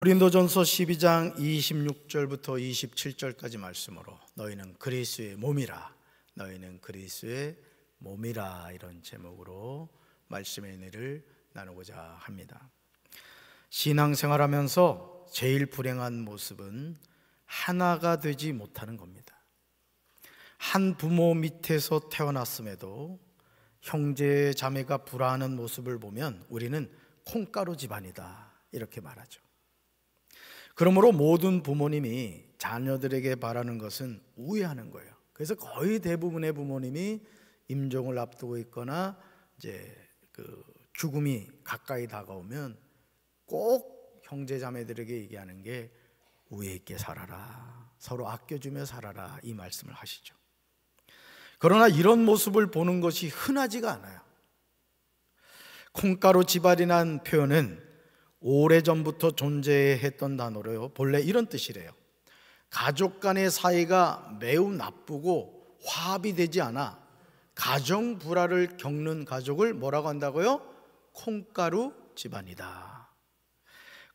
고린도전서 12장 26절부터 27절까지 말씀으로 너희는 그리스도의 몸이라, 너희는 그리스도의 몸이라, 이런 제목으로 말씀의 은혜를 나누고자 합니다. 신앙생활하면서 제일 불행한 모습은 하나가 되지 못하는 겁니다. 한 부모 밑에서 태어났음에도 형제 자매가 불화하는 모습을 보면 우리는 콩가루 집안이다, 이렇게 말하죠. 그러므로 모든 부모님이 자녀들에게 바라는 것은 우애하는 거예요. 그래서 거의 대부분의 부모님이 임종을 앞두고 있거나 이제 죽음이 가까이 다가오면 꼭 형제 자매들에게 얘기하는 게 우애 있게 살아라, 서로 아껴주며 살아라, 이 말씀을 하시죠. 그러나 이런 모습을 보는 것이 흔하지가 않아요. 콩가루 집안이라는 표현은 오래전부터 존재했던 단어로요, 본래 이런 뜻이래요. 가족 간의 사이가 매우 나쁘고 화합이 되지 않아 가정 불화를 겪는 가족을 뭐라고 한다고요? 콩가루 집안이다.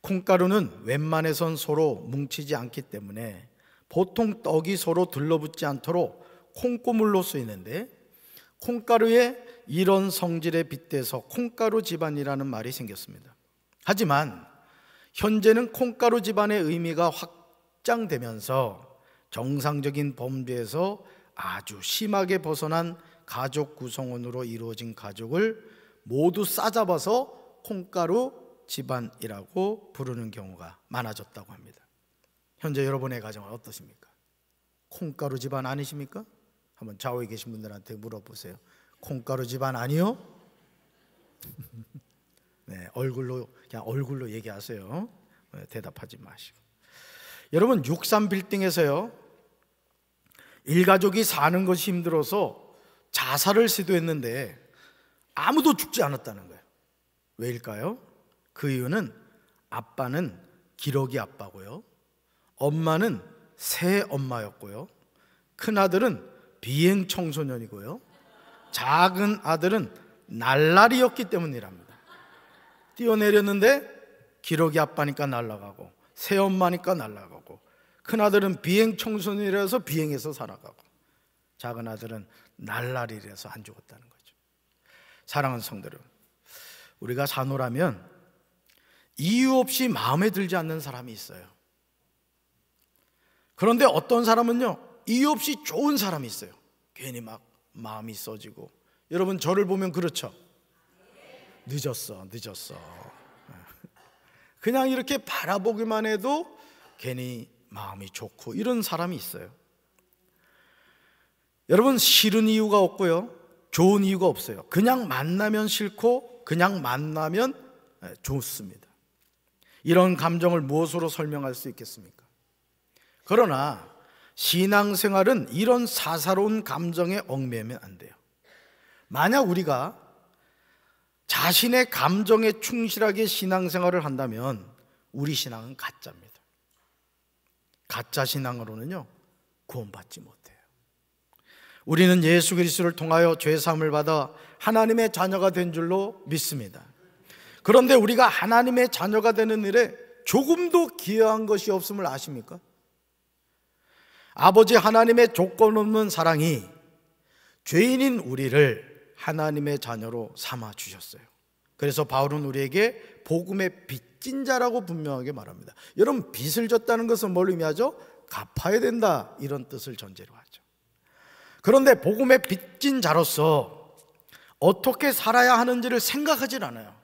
콩가루는 웬만해선 서로 뭉치지 않기 때문에 보통 떡이 서로 들러붙지 않도록 콩고물로 쓰이는데, 콩가루의 이런 성질에 빗대서 콩가루 집안이라는 말이 생겼습니다. 하지만 현재는 콩가루 집안의 의미가 확장되면서 정상적인 범주에서 아주 심하게 벗어난 가족 구성원으로 이루어진 가족을 모두 싸잡아서 콩가루 집안이라고 부르는 경우가 많아졌다고 합니다. 현재 여러분의 가정은 어떠십니까? 콩가루 집안 아니십니까? 한번 좌우에 계신 분들한테 물어보세요. 콩가루 집안 아니요? 네, 그냥 얼굴로 얘기하세요. 대답하지 마시고. 여러분, 63 빌딩에서요, 일가족이 사는 것이 힘들어서 자살을 시도했는데 아무도 죽지 않았다는 거예요. 왜일까요? 그 이유는 아빠는 기러기 아빠고요, 엄마는 새 엄마였고요, 큰 아들은 비행 청소년이고요, 작은 아들은 날라리였기 때문이랍니다. 뛰어내렸는데 기러기 아빠니까 날아가고, 새 엄마니까 날아가고, 큰 아들은 비행 청소년이라서 비행해서 살아가고, 작은 아들은 날라리라서 안 죽었다는 거죠. 사랑하는 성도 여러분, 우리가 사노라면 이유 없이 마음에 들지 않는 사람이 있어요. 그런데 어떤 사람은요, 이유 없이 좋은 사람이 있어요. 괜히 막 마음이 써지고. 여러분, 저를 보면 그렇죠? 늦었어. 그냥 이렇게 바라보기만 해도 괜히 마음이 좋고, 이런 사람이 있어요. 여러분, 싫은 이유가 없고요, 좋은 이유가 없어요. 그냥 만나면 싫고 그냥 만나면 좋습니다. 이런 감정을 무엇으로 설명할 수 있겠습니까? 그러나 신앙생활은 이런 사사로운 감정에 얽매이면 안 돼요. 만약 우리가 자신의 감정에 충실하게 신앙생활을 한다면 우리 신앙은 가짜입니다. 가짜 신앙으로는요, 구원받지 못해요. 우리는 예수 그리스도를 통하여 죄사함을 받아 하나님의 자녀가 된 줄로 믿습니다. 그런데 우리가 하나님의 자녀가 되는 일에 조금도 기여한 것이 없음을 아십니까? 아버지 하나님의 조건 없는 사랑이 죄인인 우리를 하나님의 자녀로 삼아 주셨어요. 그래서 바울은 우리에게 복음의 빚진 자라고 분명하게 말합니다. 여러분, 빚을 졌다는 것은 뭘 의미하죠? 갚아야 된다, 이런 뜻을 전제로 하죠. 그런데 복음의 빚진 자로서 어떻게 살아야 하는지를 생각하질 않아요.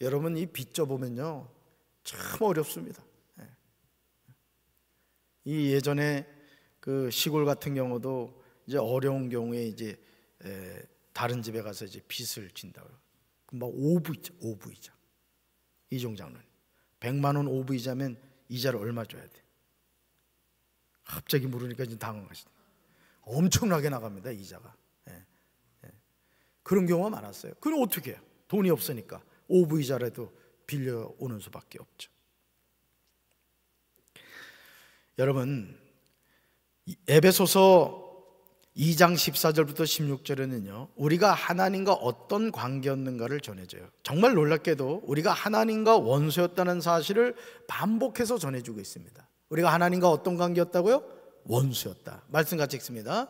여러분, 이 빚 져보면요, 참 어렵습니다. 이 예전에 그 시골 같은 경우도 이제 어려운 경우에 이제 다른 집에 가서 이제 빚을 진다고요. 막 오부이자. 이종 장로님, 100만 원 오부이자면 이자를 얼마 줘야 돼? 갑자기 물으니까 지금 당황하시네. 엄청나게 나갑니다, 이자가. 그런 경우가 많았어요. 그럼 어떻게 해요? 돈이 없으니까 오부이자라도 빌려오는 수밖에 없죠. 여러분, 에베소서 2장 14절부터 16절에는요, 우리가 하나님과 어떤 관계였는가를 전해줘요. 정말 놀랍게도 우리가 하나님과 원수였다는 사실을 반복해서 전해주고 있습니다. 우리가 하나님과 어떤 관계였다고요? 원수였다. 말씀 같이 읽습니다.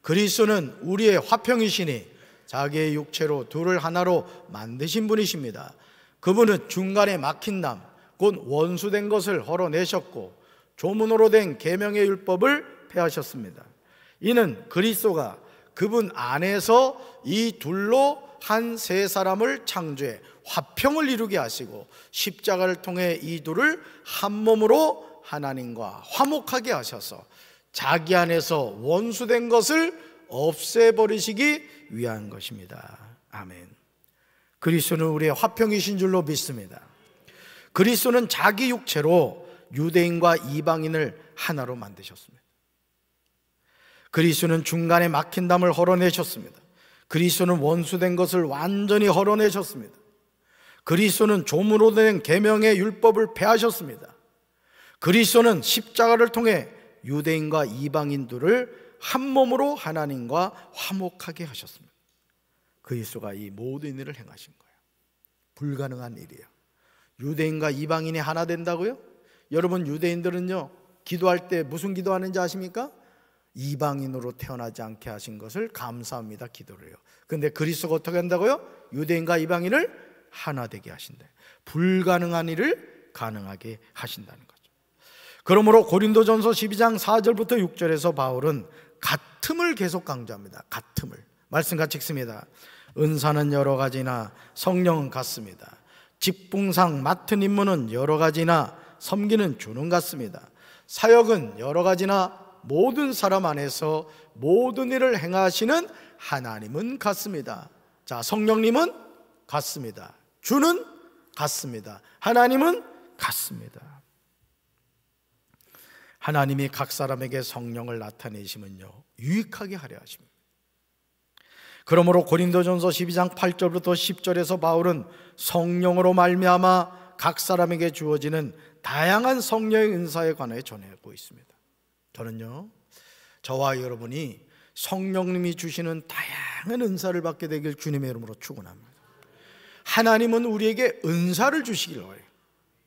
그리스도는 우리의 화평이시니 자기의 육체로 둘을 하나로 만드신 분이십니다. 그분은 중간에 막힌 담, 곧 원수된 것을 헐어내셨고 조문으로 된 계명의 율법을 폐하셨습니다. 이는 그리스도가 그분 안에서 이 둘로 한 세 사람을 창조해 화평을 이루게 하시고 십자가를 통해 이 둘을 한 몸으로 하나님과 화목하게 하셔서 자기 안에서 원수된 것을 없애버리시기 위한 것입니다. 아멘. 그리스도는 우리의 화평이신 줄로 믿습니다. 그리스도는 자기 육체로 유대인과 이방인을 하나로 만드셨습니다. 그리스도는 중간에 막힌 담을 헐어내셨습니다. 그리스도는 원수된 것을 완전히 헐어내셨습니다. 그리스도는 조문으로 된 계명의 율법을 폐하셨습니다. 그리스도는 십자가를 통해 유대인과 이방인들을 한 몸으로 하나님과 화목하게 하셨습니다. 그리스도가 이 모든 일을 행하신 거예요. 불가능한 일이에요. 유대인과 이방인이 하나 된다고요? 여러분, 유대인들은요, 기도할 때 무슨 기도하는지 아십니까? 이방인으로 태어나지 않게 하신 것을 감사합니다 기도를 해요. 그런데 그리스도가 어떻게 한다고요? 유대인과 이방인을 하나 되게 하신다. 불가능한 일을 가능하게 하신다는 거죠. 그러므로 고린도전서 12장 4절부터 6절에서 바울은 같음을 계속 강조합니다. 같음을. 말씀 같이 읽습니다. 은사는 여러 가지나 성령은 같습니다. 직분상 맡은 임무는 여러 가지나 섬기는 주는 같습니다. 사역은 여러 가지나 모든 사람 안에서 모든 일을 행하시는 하나님은 같습니다. 자, 성령님은 같습니다. 주는 같습니다. 하나님은 같습니다. 하나님이 각 사람에게 성령을 나타내시면요, 유익하게 하려 하십니다. 그러므로 고린도전서 12장 8절부터 10절에서 바울은 성령으로 말미암아 각 사람에게 주어지는 다양한 성령의 은사에 관해 전하고 있습니다. 저는요, 저와 여러분이 성령님이 주시는 다양한 은사를 받게 되길 주님의 이름으로 축원합니다. 하나님은 우리에게 은사를 주시길 원해요.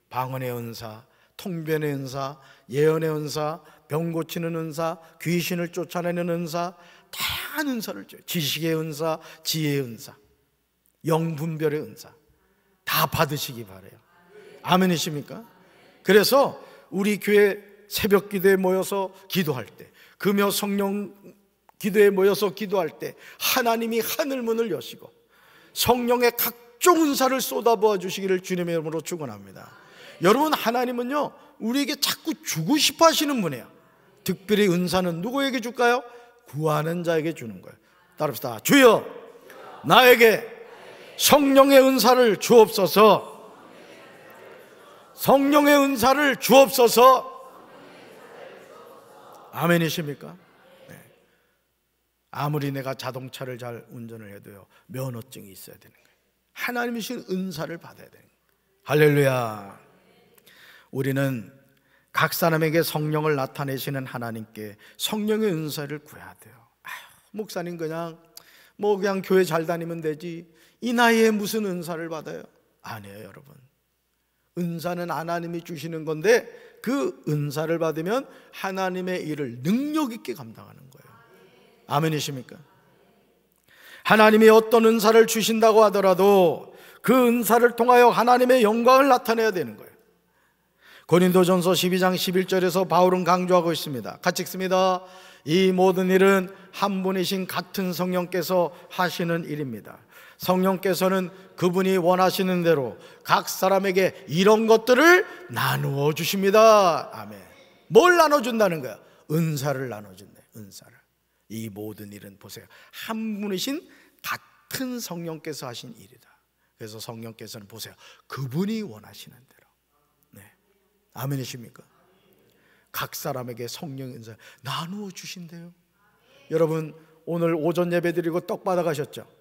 방언의 은사, 통변의 은사, 예언의 은사, 병 고치는 은사, 귀신을 쫓아내는 은사, 다양한 은사를 줘요. 지식의 은사, 지혜의 은사, 영분별의 은사 다 받으시기 바라요. 아멘이십니까? 그래서 우리 교회 새벽 기도에 모여서 기도할 때, 금요 성령 기도에 모여서 기도할 때 하나님이 하늘 문을 여시고 성령의 각종 은사를 쏟아부어 주시기를 주님의 이름으로 축원합니다. 여러분, 하나님은요, 우리에게 자꾸 주고 싶어 하시는 분이에요. 특별히 은사는 누구에게 줄까요? 구하는 자에게 주는 거예요. 따릅시다. 주여, 나에게 성령의 은사를 주옵소서. 성령의 은사를 주옵소서. 아멘이십니까? 네. 아무리 내가 자동차를 잘 운전을 해도요, 면허증이 있어야 되는 거예요. 하나님이 주신 은사를 받아야 되는 거예요. 할렐루야. 우리는 각 사람에게 성령을 나타내시는 하나님께 성령의 은사를 구해야 돼요. 목사님 그냥 교회 잘 다니면 되지, 이 나이에 무슨 은사를 받아요? 아니에요, 여러분. 은사는 하나님이 주시는 건데 그 은사를 받으면 하나님의 일을 능력 있게 감당하는 거예요. 아멘이십니까? 하나님이 어떤 은사를 주신다고 하더라도 그 은사를 통하여 하나님의 영광을 나타내야 되는 거예요. 고린도전서 12장 11절에서 바울은 강조하고 있습니다. 같이 읽습니다. 이 모든 일은 한 분이신 같은 성령께서 하시는 일입니다. 성령께서는 그분이 원하시는 대로 각 사람에게 이런 것들을 나누어 주십니다. 아멘. 뭘 나눠준다는 거야? 은사를 나눠준다. 은사를. 이 모든 일은 보세요, 한 분이신 같은 성령께서 하신 일이다. 그래서 성령께서는 보세요, 그분이 원하시는 대로. 네. 아멘이십니까? 각 사람에게 성령의 은사 나누어 주신대요. 여러분, 오늘 오전 예배 드리고 떡 받아가셨죠?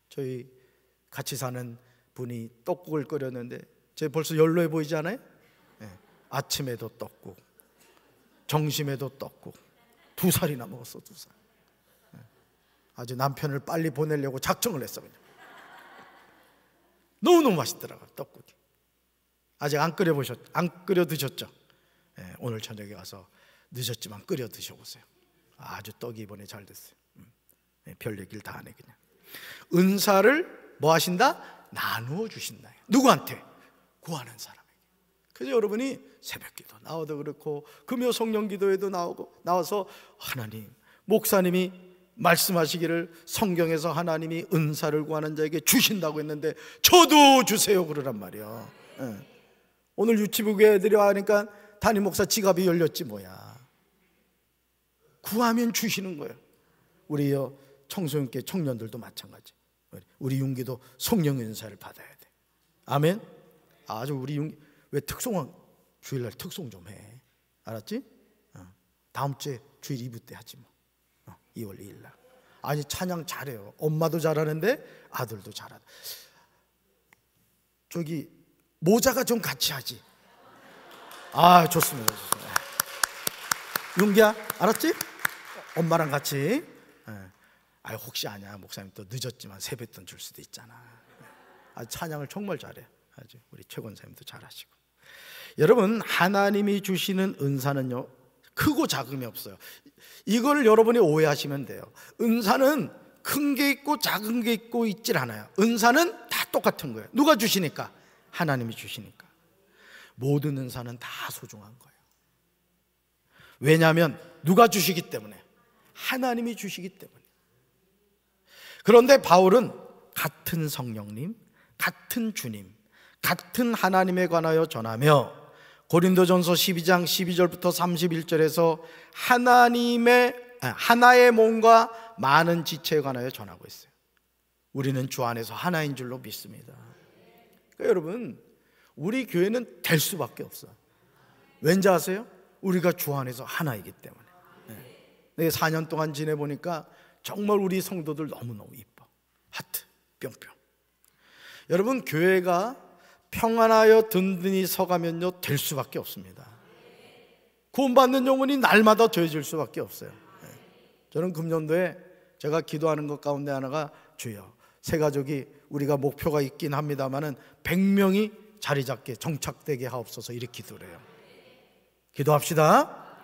저희 같이 사는 분이 떡국을 끓였는데 제 벌써 연로해 보이지 않아요? 네. 아침에도 떡국, 점심에도 떡국, 2살이나 먹었어, 2살. 아주 남편을 빨리 보내려고 작정을 했어. 그냥. 너무너무 맛있더라고요, 떡국이. 아직 안 끓여 드셨죠? 네, 오늘 저녁에 가서 늦었지만 끓여 드셔보세요. 아주 떡이 이번에 잘 됐어요. 네, 별 얘기를 다 하네 그냥. 은사를 뭐 하신다? 나누어 주신다. 누구한테? 구하는 사람에게. 그래서 여러분이 새벽기도 나와도 그렇고 금요 성령기도에도 나와서 하나님, 목사님이 말씀하시기를 성경에서 하나님이 은사를 구하는 자에게 주신다고 했는데 저도 주세요 그러란 말이야. 네. 오늘 유치부교회 애들이 와니까 담임 목사 지갑이 열렸지 뭐야. 구하면 주시는 거예요. 우리 청소년께 청년들도 마찬가지. 우리 윤기도 성령 은사를 받아야 돼. 아멘. 아주 우리 윤기 왜 특송은 주일날 특송 좀 해. 알았지? 다음 주에 주일 2부 때 하지 뭐. 2월 2일날. 아니 찬양 잘해요. 엄마도 잘하는데 아들도 잘하다. 저기 모자가 좀 같이 하지. 아 좋습니다. 윤기야 알았지? 엄마랑 같이. 아 혹시 아냐 목사님 또 늦었지만 세뱃돈 줄 수도 있잖아. 아 찬양을 정말 잘해. 아주 우리 최 권사님도 잘하시고. 여러분 하나님이 주시는 은사는요 크고 작음이 없어요. 이걸 여러분이 오해하시면 돼요. 은사는 큰 게 있고 작은 게 있고 있질 않아요. 은사는 다 똑같은 거예요. 누가 주시니까? 하나님이 주시니까. 모든 은사는 다 소중한 거예요. 왜냐하면 누가 주시기 때문에, 하나님이 주시기 때문에. 그런데 바울은 같은 성령님, 같은 주님, 같은 하나님에 관하여 전하며 고린도전서 12장 12절부터 31절에서 하나의 몸과 많은 지체에 관하여 전하고 있어요. 우리는 주 안에서 하나인 줄로 믿습니다. 그러니까 여러분 우리 교회는 될 수밖에 없어요. 왠지 아세요? 우리가 주 안에서 하나이기 때문에. 내가 4년 동안 지내보니까 정말 우리 성도들 너무너무 이뻐. 하트 뿅뿅. 여러분 교회가 평안하여 든든히 서가면요 될 수밖에 없습니다. 구원받는 영혼이 날마다 더해질 수밖에 없어요. 저는 금년도에 제가 기도하는 것 가운데 하나가 주여 새가족이 우리가 목표가 있긴 합니다마는 100명이 자리 잡게 정착되게 하옵소서 이렇게 기도를 해요. 기도합시다.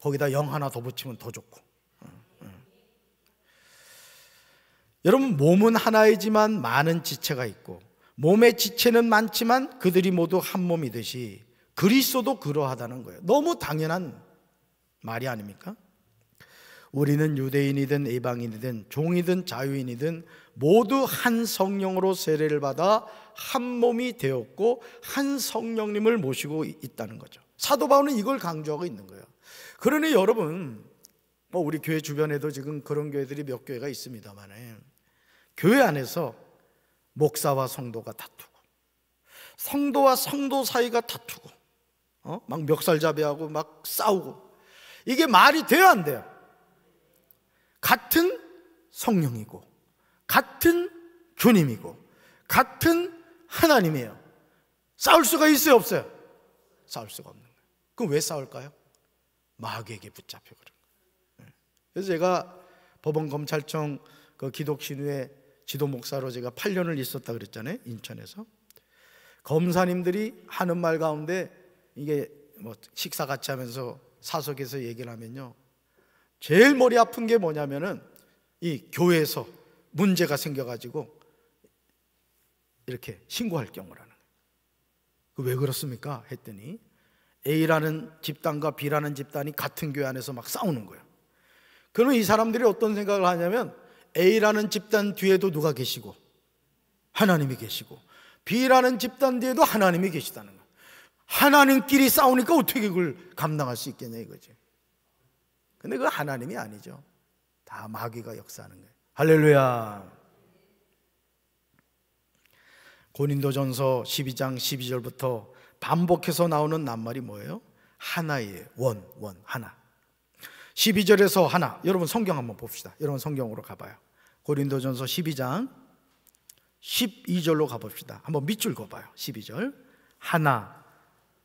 거기다 영 하나 더 붙이면 더 좋고. 여러분 몸은 하나이지만 많은 지체가 있고 몸의 지체는 많지만 그들이 모두 한 몸이듯이 그리스도도 그러하다는 거예요. 너무 당연한 말이 아닙니까? 우리는 유대인이든 이방인이든 종이든 자유인이든 모두 한 성령으로 세례를 받아 한 몸이 되었고 한 성령님을 모시고 있다는 거죠. 사도 바울은 이걸 강조하고 있는 거예요. 그러니 여러분 우리 교회 주변에도 지금 그런 교회들이 몇 교회가 있습니다만 교회 안에서 목사와 성도가 다투고 성도와 성도 사이가 다투고 막 멱살잡이하고 막 싸우고 이게 말이 돼야 안 돼요. 같은 성령이고 같은 주님이고 같은 하나님이에요. 싸울 수가 있어요 없어요? 싸울 수가 없는 거예요. 그럼 왜 싸울까요? 마귀에게 붙잡혀 그런 거예요. 그래서 제가 법원검찰청 그 기독신후회 지도 목사로 제가 8년을 있었다 그랬잖아요. 인천에서. 검사님들이 하는 말 가운데 이게 뭐 식사 같이 하면서 사석에서 얘기를 하면요 제일 머리 아픈 게 뭐냐면은 이 교회에서 문제가 생겨가지고 이렇게 신고할 경우라는 거예요. 왜 그렇습니까? 했더니 A라는 집단과 B라는 집단이 같은 교회 안에서 막 싸우는 거예요. 그러면 이 사람들이 어떤 생각을 하냐면 A라는 집단 뒤에도 누가 계시고 하나님이 계시고 B라는 집단 뒤에도 하나님이 계시다는 거예요. 하나님끼리 싸우니까 어떻게 그걸 감당할 수 있겠냐 이거지. 근데 그 하나님이 아니죠. 다 마귀가 역사하는 거예요. 할렐루야. 고린도전서 12장 12절부터 반복해서 나오는 낱말이 뭐예요? 하나예요. 원, 하나. 12절에서 하나. 여러분 성경 한번 봅시다. 여러분 성경으로 가봐요. 고린도전서 12장 12절로 가봅시다. 한번 밑줄 그어봐요. 12절. 하나,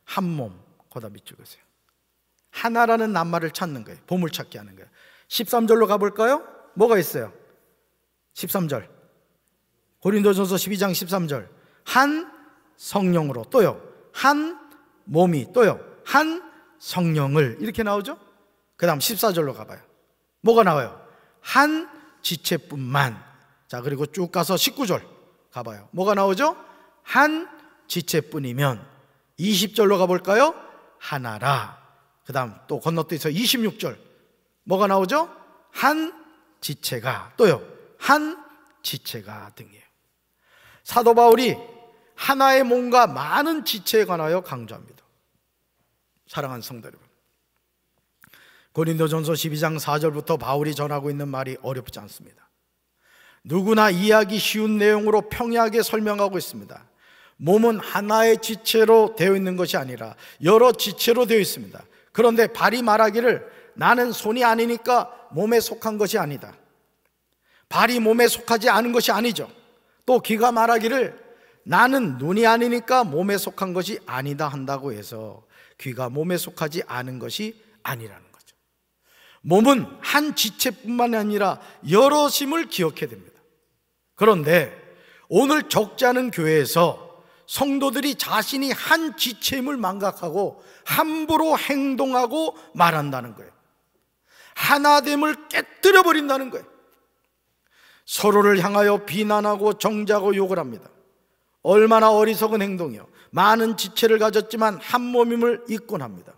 한 몸. 거기다 밑줄 그으세요. 하나라는 낱말을 찾는 거예요. 보물찾기 하는 거예요. 13절로 가볼까요? 뭐가 있어요? 13절 고린도전서 12장 13절 한 성령으로, 또요 한 몸이, 또요 한 성령을, 이렇게 나오죠. 그 다음 14절로 가봐요. 뭐가 나와요? 한 지체뿐만. 자, 그리고 쭉 가서 19절 가봐요. 뭐가 나오죠? 한 지체뿐이면. 20절로 가볼까요? 하나라. 그 다음 또 건너뛰어서 26절 뭐가 나오죠? 한 지체가, 또요 한 지체가 등이에요. 사도 바울이 하나의 몸과 많은 지체에 관하여 강조합니다. 사랑하는 성도 여러분, 고린도전서 12장 4절부터 바울이 전하고 있는 말이 어렵지 않습니다. 누구나 이해하기 쉬운 내용으로 평이하게 설명하고 있습니다. 몸은 하나의 지체로 되어 있는 것이 아니라 여러 지체로 되어 있습니다. 그런데 발이 말하기를 나는 손이 아니니까 몸에 속한 것이 아니다. 발이 몸에 속하지 않은 것이 아니죠. 또 귀가 말하기를 나는 눈이 아니니까 몸에 속한 것이 아니다 한다고 해서 귀가 몸에 속하지 않은 것이 아니라는 거죠. 몸은 한 지체뿐만 아니라 여럿임을 기억해야 됩니다. 그런데 오늘 적지 않은 교회에서 성도들이 자신이 한 지체임을 망각하고 함부로 행동하고 말한다는 거예요. 하나됨을 깨뜨려 버린다는 거예요. 서로를 향하여 비난하고 정죄하고 욕을 합니다. 얼마나 어리석은 행동이요. 많은 지체를 가졌지만 한 몸임을 잊곤 합니다.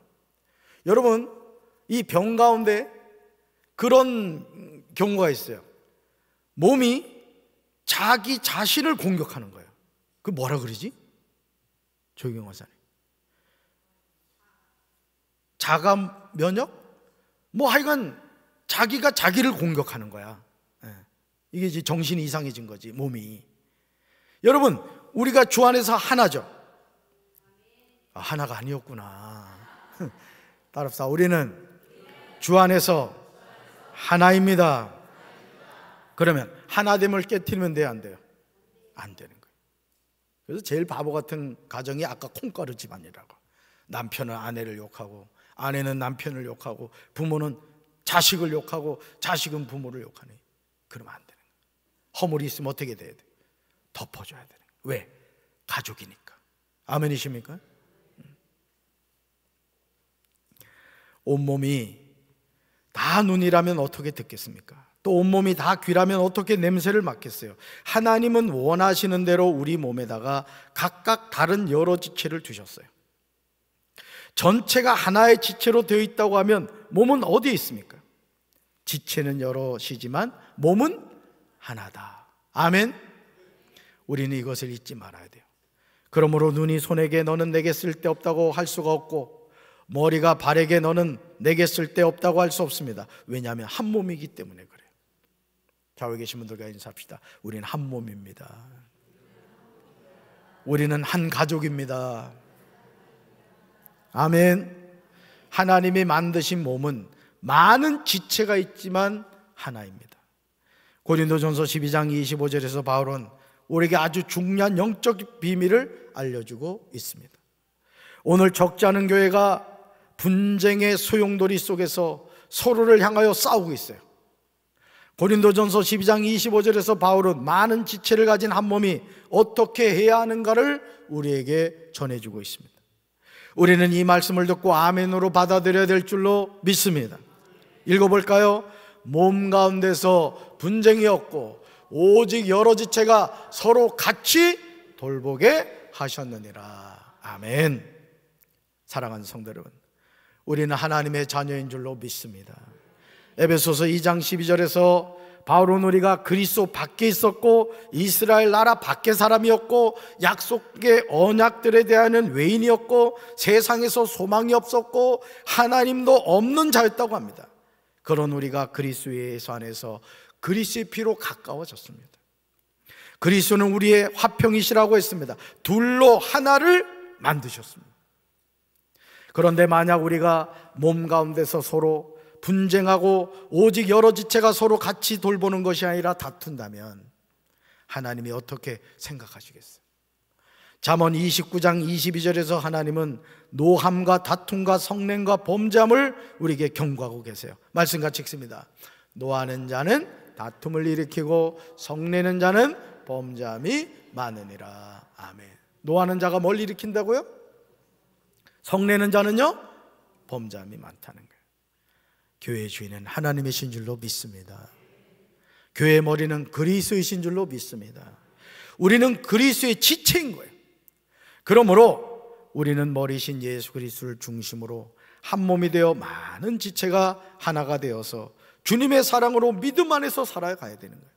여러분, 이 병 가운데 그런 경우가 있어요. 몸이 자기 자신을 공격하는 거예요. 그 뭐라 그러지? 조경 화사님, 자가 면역? 뭐 하여간 자기가 자기를 공격하는 거야. 이게 이제 정신이 이상해진 거지, 몸이. 여러분, 우리가 주 안에서 하나죠. 하나가 아니었구나. 따릅시다. 우리는 주 안에서 하나입니다. 그러면 하나됨을 깨트리면 돼요, 안 돼요? 안 되는 거예요. 그래서 제일 바보 같은 가정이 아까 콩가루 집안이라고. 남편은 아내를 욕하고, 아내는 남편을 욕하고, 부모는 자식을 욕하고, 자식은 부모를 욕하네. 그러면 안 되는 거예요. 허물이 있으면 어떻게 돼야 돼요? 덮어줘야 되는 거예요. 왜? 가족이니까. 아멘이십니까? 온몸이 다 눈이라면 어떻게 듣겠습니까? 또 온몸이 다 귀라면 어떻게 냄새를 맡겠어요? 하나님은 원하시는 대로 우리 몸에다가 각각 다른 여러 지체를 두셨어요. 전체가 하나의 지체로 되어 있다고 하면 몸은 어디에 있습니까? 지체는 여럿이지만 몸은 하나다. 아멘. 우리는 이것을 잊지 말아야 돼요. 그러므로 눈이 손에게 너는 내게 쓸데없다고 할 수가 없고, 머리가 발에게 너는 내게 쓸데없다고 할 수 없습니다. 왜냐하면 한 몸이기 때문에 그래요. 좌우에 계신 분들과 인사합시다. 우리는 한 몸입니다. 우리는 한 가족입니다. 아멘. 하나님이 만드신 몸은 많은 지체가 있지만 하나입니다. 고린도전서 12장 25절에서 바울은 우리에게 아주 중요한 영적 비밀을 알려주고 있습니다. 오늘 적지 않은 교회가 분쟁의 소용돌이 속에서 서로를 향하여 싸우고 있어요. 고린도전서 12장 25절에서 바울은 많은 지체를 가진 한 몸이 어떻게 해야 하는가를 우리에게 전해주고 있습니다. 우리는 이 말씀을 듣고 아멘으로 받아들여야 될 줄로 믿습니다. 읽어볼까요? 몸 가운데서 분쟁이 없고 오직 여러 지체가 서로 같이 돌보게 하셨느니라. 아멘. 사랑하는 성도 여러분, 우리는 하나님의 자녀인 줄로 믿습니다. 에베소서 2장 12절에서 바울은 우리가 그리스도 밖에 있었고 이스라엘 나라 밖의 사람이었고 약속의 언약들에 대한 외인이었고 세상에서 소망이 없었고 하나님도 없는 자였다고 합니다. 그런 우리가 그리스도 예수 안에서 그리스도의 피로 가까워졌습니다. 그리스도는 우리의 화평이시라고 했습니다. 둘로 하나를 만드셨습니다. 그런데 만약 우리가 몸 가운데서 서로 분쟁하고 오직 여러 지체가 서로 같이 돌보는 것이 아니라 다툰다면 하나님이 어떻게 생각하시겠어요? 잠언 29장 22절에서 하나님은 노함과 다툼과 성냄과 범죄함을 우리에게 경고하고 계세요. 말씀 같이 읽습니다. 노하는 자는 다툼을 일으키고 성내는 자는 범죄함이 많으니라. 아멘. 노하는 자가 뭘 일으킨다고요? 성내는 자는요? 범죄함이 많다는 거예요. 교회의 주인은 하나님이신 줄로 믿습니다. 교회의 머리는 그리스도이신 줄로 믿습니다. 우리는 그리스도의 지체인 거예요. 그러므로 우리는 머리신 예수 그리스도를 중심으로 한 몸이 되어 많은 지체가 하나가 되어서 주님의 사랑으로 믿음 안에서 살아가야 되는 거예요.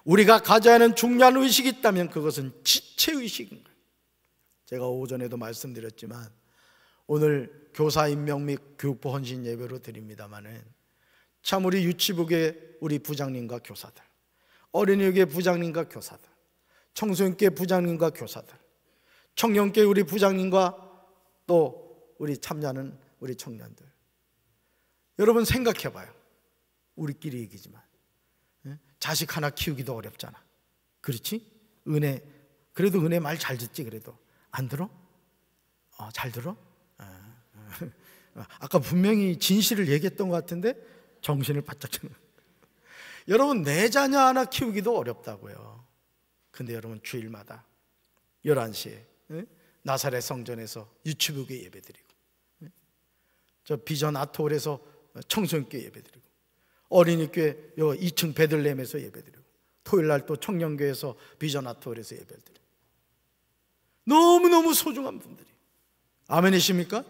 우리가 가져야 하는 중요한 의식이 있다면 그것은 지체의식인 거예요. 제가 오전에도 말씀드렸지만 오늘 교사 임명 및 교육부 헌신 예배로 드립니다마는 참 우리 유치부계 우리 부장님과 교사들, 어린이교회 부장님과 교사들, 청소년교회 부장님과 교사들, 청년교회 우리 부장님과 또 우리 참여하는 우리 청년들, 여러분 생각해 봐요. 우리끼리 얘기지만 자식 하나 키우기도 어렵잖아. 그렇지? 은혜, 그래도 은혜 말 잘 듣지. 그래도 안 들어? 잘 들어? 아까 분명히 진실을 얘기했던 것 같은데 정신을 바짝 차는. 여러분 내 자녀 하나 키우기도 어렵다고요. 근데 여러분 주일마다 11시에 나사렛 성전에서 유치부교회 예배드리고, 저 비전 아트홀에서 청소년교회 예배드리고, 어린이교회 2층 베들레헴에서 예배드리고, 토요일날 또 청년교회에서 비전 아트홀에서 예배드리고, 너무너무 소중한 분들이. 아멘이십니까?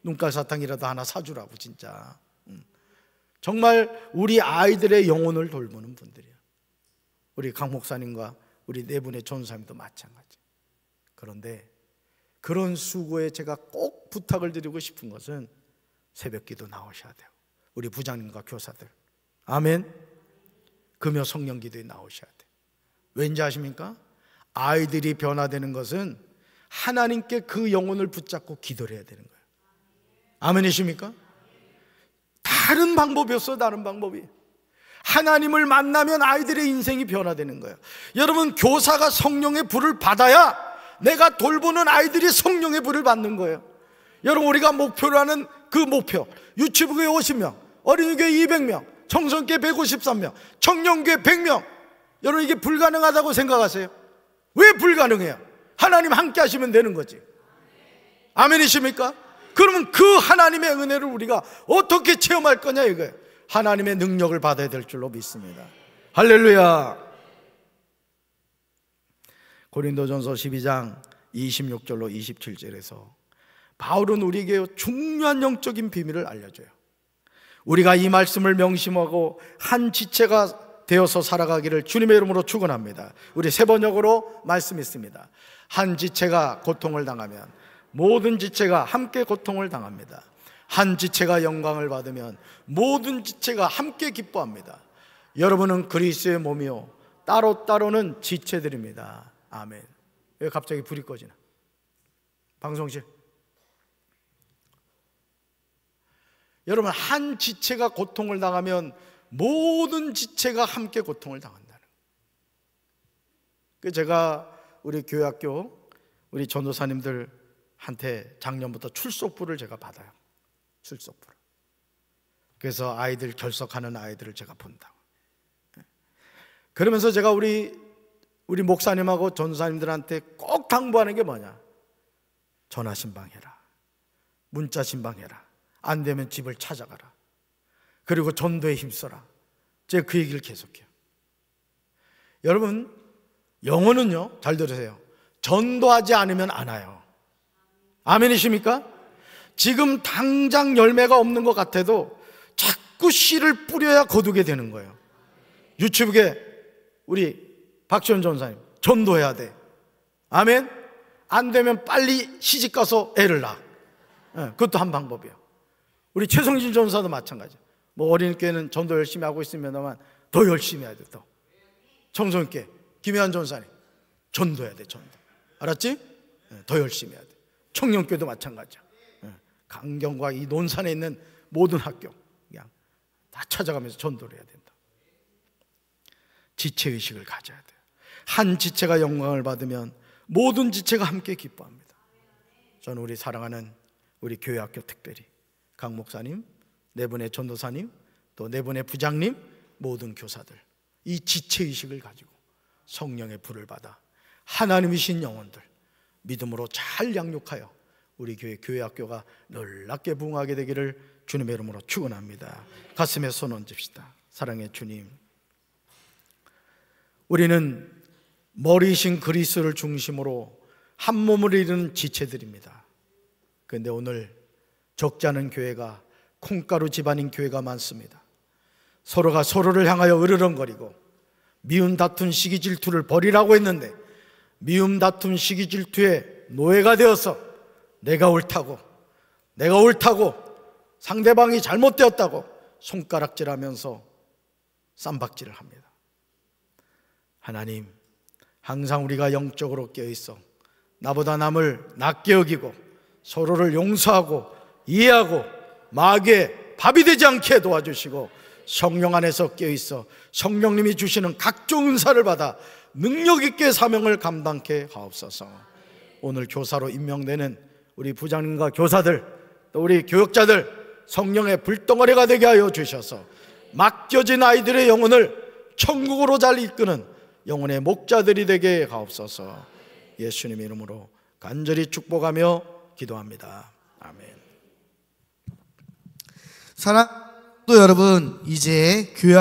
눈깔 사탕이라도 하나 사주라고. 진짜 정말 우리 아이들의 영혼을 돌보는 분들이야. 우리 강 목사님과 우리 네 분의 전사님도 마찬가지. 그런데 그런 수고에 제가 꼭 부탁을 드리고 싶은 것은 새벽기도 나오셔야 돼요. 우리 부장님과 교사들, 아멘. 금요 성령기도에 나오셔야 돼요. 왠지 아십니까? 아이들이 변화되는 것은 하나님께 그 영혼을 붙잡고 기도를 해야 되는 거예요. 아멘이십니까? 다른 방법이 없어. 다른 방법이. 하나님을 만나면 아이들의 인생이 변화되는 거예요. 여러분 교사가 성령의 불을 받아야 내가 돌보는 아이들이 성령의 불을 받는 거예요. 여러분 우리가 목표로 하는 그 목표, 유치부교회 50명, 어린이교회 200명, 청소년교회 153명, 청년교회 100명, 여러분 이게 불가능하다고 생각하세요? 왜 불가능해요? 하나님 함께 하시면 되는 거지. 아멘이십니까? 그러면 그 하나님의 은혜를 우리가 어떻게 체험할 거냐 이거예요. 하나님의 능력을 받아야 될 줄로 믿습니다. 할렐루야. 고린도전서 12장 26절로 27절에서 바울은 우리에게 중요한 영적인 비밀을 알려줘요. 우리가 이 말씀을 명심하고 한 지체가 되어서 살아가기를 주님의 이름으로 축원합니다. 우리 세 번역으로 말씀 있습니다. 한 지체가 고통을 당하면 모든 지체가 함께 고통을 당합니다. 한 지체가 영광을 받으면 모든 지체가 함께 기뻐합니다. 여러분은 그리스도의 몸이요 따로따로는 지체들입니다. 아멘. 왜 갑자기 불이 꺼지나? 방송실. 여러분 한 지체가 고통을 당하면 모든 지체가 함께 고통을 당한다는 거예요. 제가 우리 교회학교 우리 전도사님들한테 작년부터 출석부를 제가 받아요. 출석부를. 그래서 아이들 결석하는 아이들을 제가 본다고. 그러면서 제가 우리 목사님하고 전도사님들한테 꼭 당부하는 게 뭐냐? 전화 신방해라. 문자 신방해라. 안 되면 집을 찾아가라. 그리고 전도에 힘써라. 제가 그 얘기를 계속해요. 여러분 영혼은요, 잘 들으세요, 전도하지 않으면 안 와요. 아멘이십니까? 지금 당장 열매가 없는 것 같아도 자꾸 씨를 뿌려야 거두게 되는 거예요. 유치부에 우리 박지원 전사님 전도해야 돼. 아멘. 안 되면 빨리 시집가서 애를 낳아. 그것도 한 방법이에요. 우리 최성진 전사도 마찬가지. 뭐 어린이교회는 전도 열심히 하고 있으면만 더 열심히 해야 돼. 더 청소년교회 김혜환 전사님 전도해야 돼. 전도. 알았지? 더 열심히 해야 돼. 청년교회도 마찬가지야. 강경과 이 논산에 있는 모든 학교 그냥 다 찾아가면서 전도를 해야 된다. 지체의식을 가져야 돼요. 한 지체가 영광을 받으면 모든 지체가 함께 기뻐합니다. 저는 우리 사랑하는 우리 교회학교, 특별히 강 목사님, 네 분의 전도사님, 또 네 분의 부장님, 모든 교사들, 이 지체의식을 가지고 성령의 불을 받아 하나님이신 영혼들 믿음으로 잘 양육하여 우리 교회학교가 놀랍게 부흥하게 되기를 주님의 이름으로 축원합니다. 가슴에 손 얹읍시다. 사랑의 주님, 우리는 머리이신 그리스도를 중심으로 한 몸을 이루는 지체들입니다. 그런데 오늘 적지 않은 교회가 콩가루 집안인 교회가 많습니다. 서로가 서로를 향하여 으르렁거리고 미움 다툰 시기 질투를 버리라고 했는데 미움 다툰 시기 질투의 노예가 되어서 내가 옳다고 상대방이 잘못되었다고 손가락질하면서 쌈박질을 합니다. 하나님, 항상 우리가 영적으로 깨어있어 나보다 남을 낮게 여기고 서로를 용서하고 이해하고 마귀의 밥이 되지 않게 도와주시고 성령 안에서 깨어있어 성령님이 주시는 각종 은사를 받아 능력 있게 사명을 감당케 하옵소서. 오늘 교사로 임명되는 우리 부장님과 교사들, 또 우리 교역자들 성령의 불덩어리가 되게 하여 주셔서 맡겨진 아이들의 영혼을 천국으로 잘 이끄는 영혼의 목자들이 되게 하옵소서. 예수님의 이름으로 간절히 축복하며 기도합니다. 아멘. 사랑도 여러분, 이제 교회